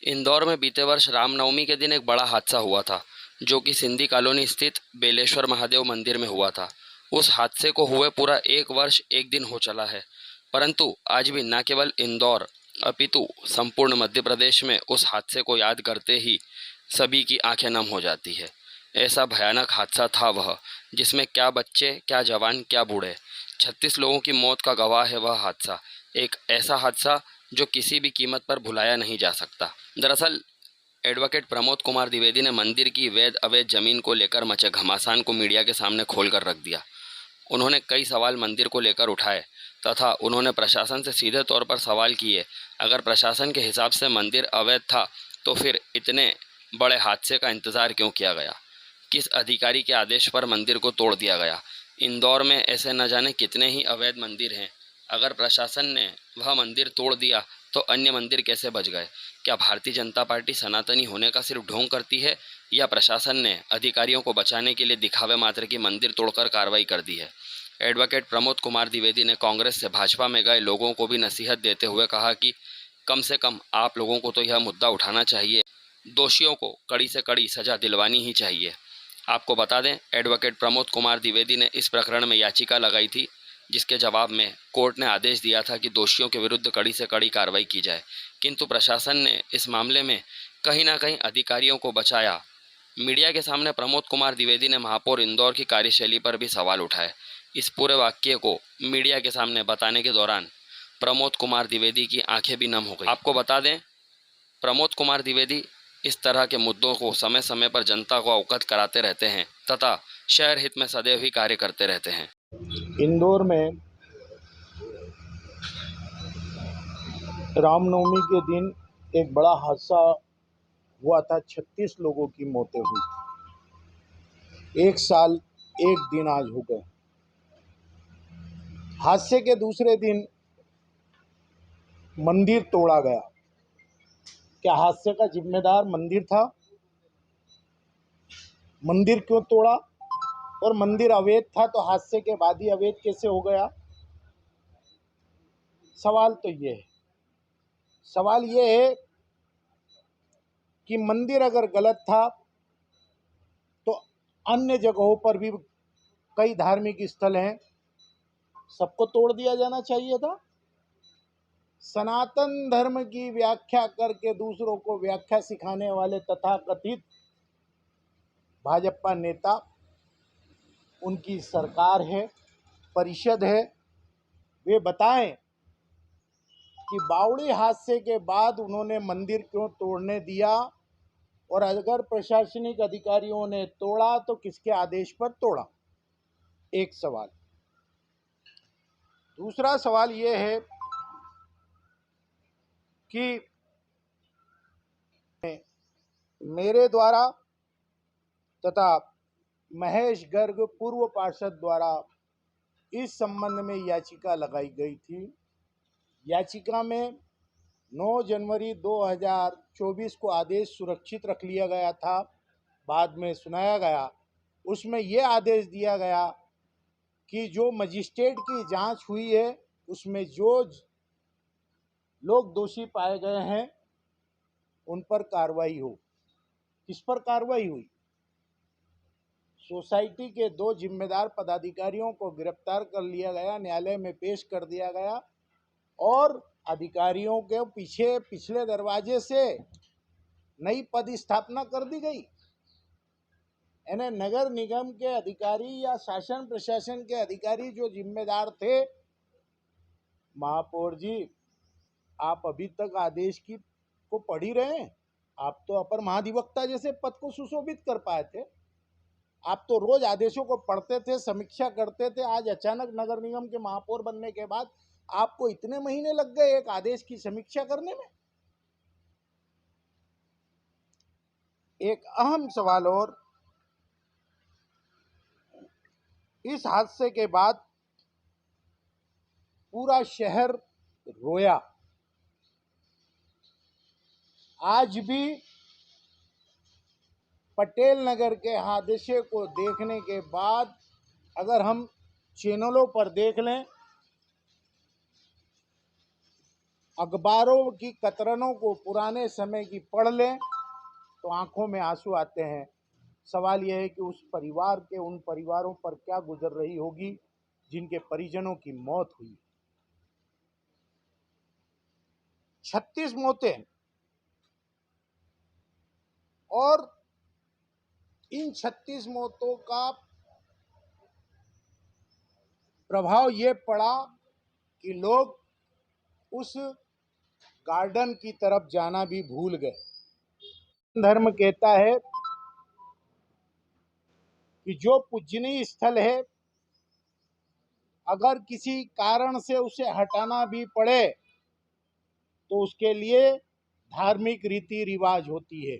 इंदौर में बीते वर्ष रामनवमी के दिन एक बड़ा हादसा हुआ था, जो कि सिंधी कॉलोनी स्थित बेलेश्वर महादेव मंदिर में हुआ था। उस हादसे को हुए पूरा एक वर्ष एक दिन हो चला है, परंतु आज भी न केवल इंदौर अपितु संपूर्ण मध्य प्रदेश में उस हादसे को याद करते ही सभी की आंखें नम हो जाती है। ऐसा भयानक हादसा था वह, जिसमें क्या बच्चे, क्या जवान, क्या बूढ़े, 36 लोगों की मौत का गवाह है वह हादसा। एक ऐसा हादसा जो किसी भी कीमत पर भुलाया नहीं जा सकता। दरअसल एडवोकेट प्रमोद कुमार द्विवेदी ने मंदिर की वैध अवैध जमीन को लेकर मचे घमासान को मीडिया के सामने खोलकर रख दिया। उन्होंने कई सवाल मंदिर को लेकर उठाए तथा उन्होंने प्रशासन से सीधे तौर पर सवाल किए। अगर प्रशासन के हिसाब से मंदिर अवैध था तो फिर इतने बड़े हादसे का इंतजार क्यों किया गया? किस अधिकारी के आदेश पर मंदिर को तोड़ दिया गया? इंदौर में ऐसे न जाने कितने ही अवैध मंदिर हैं। अगर प्रशासन ने वह मंदिर तोड़ दिया तो अन्य मंदिर कैसे बच गए? क्या भारतीय जनता पार्टी सनातनी होने का सिर्फ ढोंग करती है, या प्रशासन ने अधिकारियों को बचाने के लिए दिखावे मात्र की मंदिर तोड़कर कार्रवाई कर दी है? एडवोकेट प्रमोद कुमार द्विवेदी ने कांग्रेस से भाजपा में गए लोगों को भी नसीहत देते हुए कहा कि कम से कम आप लोगों को तो यह मुद्दा उठाना चाहिए, दोषियों को कड़ी से कड़ी सजा दिलवानी ही चाहिए। आपको बता दें, एडवोकेट प्रमोद कुमार द्विवेदी ने इस प्रकरण में याचिका लगाई थी, जिसके जवाब में कोर्ट ने आदेश दिया था कि दोषियों के विरुद्ध कड़ी से कड़ी कार्रवाई की जाए, किंतु प्रशासन ने इस मामले में कहीं ना कहीं अधिकारियों को बचाया। मीडिया के सामने प्रमोद कुमार द्विवेदी ने महापौर इंदौर की कार्यशैली पर भी सवाल उठाए। इस पूरे वाक्य को मीडिया के सामने बताने के दौरान प्रमोद कुमार द्विवेदी की आंखें भी नम हो गई। आपको बता दें, प्रमोद कुमार द्विवेदी इस तरह के मुद्दों को समय समय पर जनता को अवगत कराते रहते हैं तथा शहर हित में सदैव ही कार्य करते रहते हैं। इंदौर में रामनवमी के दिन एक बड़ा हादसा हुआ था। 36 लोगों की मौतें हुई थी। एक साल एक दिन आज हो गए। हादसे के दूसरे दिन मंदिर तोड़ा गया। क्या हादसे का जिम्मेदार मंदिर था? मंदिर क्यों तोड़ा? और मंदिर अवैध था तो हादसे के बाद ही अवैध कैसे हो गया? सवाल तो ये है। सवाल ये है कि मंदिर अगर गलत था तो अन्य जगहों पर भी कई धार्मिक स्थल हैं, सबको तोड़ दिया जाना चाहिए था। सनातन धर्म की व्याख्या करके दूसरों को व्याख्या सिखाने वाले तथाकथित भाजपा नेता, उनकी सरकार है, परिषद है, वे बताएं कि बावड़ी हादसे के बाद उन्होंने मंदिर क्यों तोड़ने दिया, और अगर प्रशासनिक अधिकारियों ने तोड़ा तो किसके आदेश पर तोड़ा? एक सवाल। दूसरा सवाल यह है कि मेरे द्वारा तथा महेश गर्ग पूर्व पार्षद द्वारा इस संबंध में याचिका लगाई गई थी। याचिका में 9 जनवरी 2024 को आदेश सुरक्षित रख लिया गया था, बाद में सुनाया गया। उसमें यह आदेश दिया गया कि जो मजिस्ट्रेट की जांच हुई है उसमें जो लोग दोषी पाए गए हैं उन पर कार्रवाई हो। किस पर कार्रवाई हुई? सोसाइटी के 2 जिम्मेदार पदाधिकारियों को गिरफ्तार कर लिया गया, न्यायालय में पेश कर दिया गया, और अधिकारियों के पीछे पिछले दरवाजे से नई पद स्थापना कर दी गई। यानी नगर निगम के अधिकारी या शासन प्रशासन के अधिकारी जो जिम्मेदार थे, महापौर जी आप अभी तक आदेश को पढ़ ही रहे हैं। आप तो अपर महाधिवक्ता जैसे पद को सुशोभित कर पाए थे। आप तो रोज आदेशों को पढ़ते थे, समीक्षा करते थे। आज अचानक नगर निगम के महापौर बनने के बाद आपको इतने महीने लग गए एक आदेश की समीक्षा करने में? एक अहम सवाल और, इस हादसे के बाद पूरा शहर रोया। आज भी पटेल नगर के हादसे को देखने के बाद अगर हम चैनलों पर देख लें, अखबारों की कतरनों को पुराने समय की पढ़ लें तो आंखों में आंसू आते हैं। सवाल यह है कि उस परिवार के उन परिवारों पर क्या गुजर रही होगी जिनके परिजनों की मौत हुई। 36 मौतें, और इन 36 मौतों का प्रभाव ये पड़ा कि लोग उस गार्डन की तरफ जाना भी भूल गए। धर्म कहता है कि जो पूजनीय स्थल है, अगर किसी कारण से उसे हटाना भी पड़े तो उसके लिए धार्मिक रीति रिवाज होती है।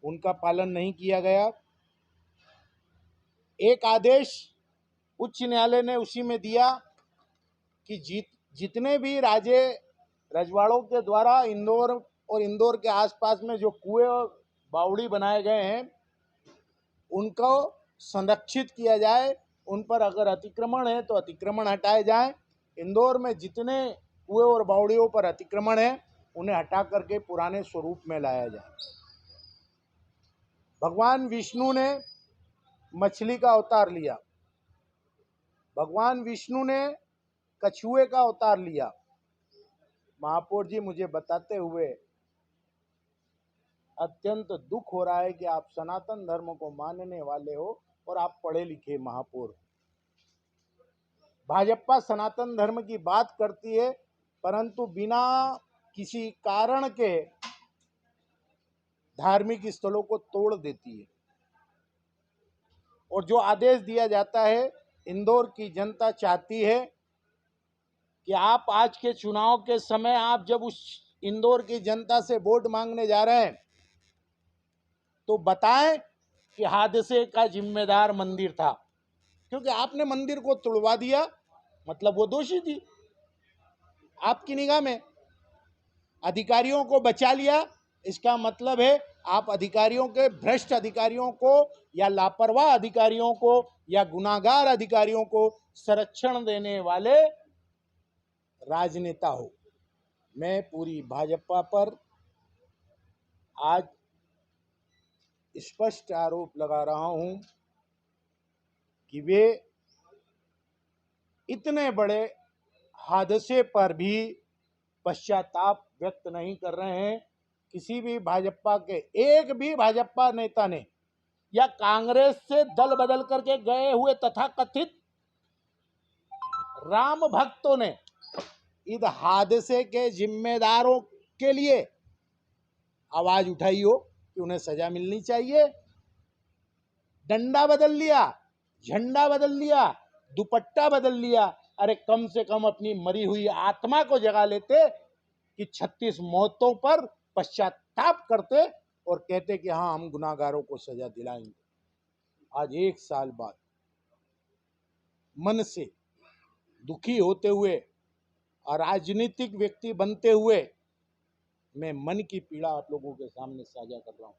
उनका पालन नहीं किया गया। एक आदेश उच्च न्यायालय ने उसी में दिया कि जितने भी राजे रजवाड़ों के द्वारा इंदौर और इंदौर के आसपास में जो कुएं और बावड़ी बनाए गए हैं उनको संरक्षित किया जाए। उन पर अगर अतिक्रमण है तो अतिक्रमण हटाए जाएं। इंदौर में जितने कुएं और बावड़ियों पर अतिक्रमण है उन्हें हटा करके पुराने स्वरूप में लाया जाए। भगवान विष्णु ने मछली का अवतार लिया, भगवान विष्णु ने कछुए का अवतार लिया। महापौर जी, मुझे बताते हुए अत्यंत दुख हो रहा है कि आप सनातन धर्म को मानने वाले हो और आप पढ़े लिखे महापौर। भाजपा सनातन धर्म की बात करती है परंतु बिना किसी कारण के धार्मिक स्थलों को तोड़ देती है। और जो आदेश दिया जाता है, इंदौर की जनता चाहती है कि आप आज के चुनाव के समय आप जब उस इंदौर की जनता से वोट मांगने जा रहे हैं तो बताएं कि हादसे का जिम्मेदार मंदिर था, क्योंकि आपने मंदिर को तोड़वा दिया, मतलब वो दोषी थी आपकी निगाह में। अधिकारियों को बचा लिया, इसका मतलब है आप अधिकारियों के, भ्रष्ट अधिकारियों को या लापरवाह अधिकारियों को या गुनाहगार अधिकारियों को संरक्षण देने वाले राजनेता हो। मैं पूरी भाजपा पर आज स्पष्ट आरोप लगा रहा हूं कि वे इतने बड़े हादसे पर भी पश्चाताप व्यक्त नहीं कर रहे हैं। किसी भी भाजपा के एक भी भाजपा नेता ने या कांग्रेस से दल बदल करके गए हुए तथाकथित राम भक्तों ने इस हादसे के जिम्मेदारों के लिए आवाज उठाई हो कि उन्हें सजा मिलनी चाहिए। डंडा बदल लिया, झंडा बदल लिया, दुपट्टा बदल लिया, अरे कम से कम अपनी मरी हुई आत्मा को जगा लेते कि 36 मौतों पर पश्चाताप करते और कहते कि हाँ, हम गुनाहगारों को सजा दिलाएंगे। आज 1 साल बाद मन से दुखी होते हुए और राजनीतिक व्यक्ति बनते हुए मैं मन की पीड़ा आप लोगों के सामने साझा कर रहा हूं।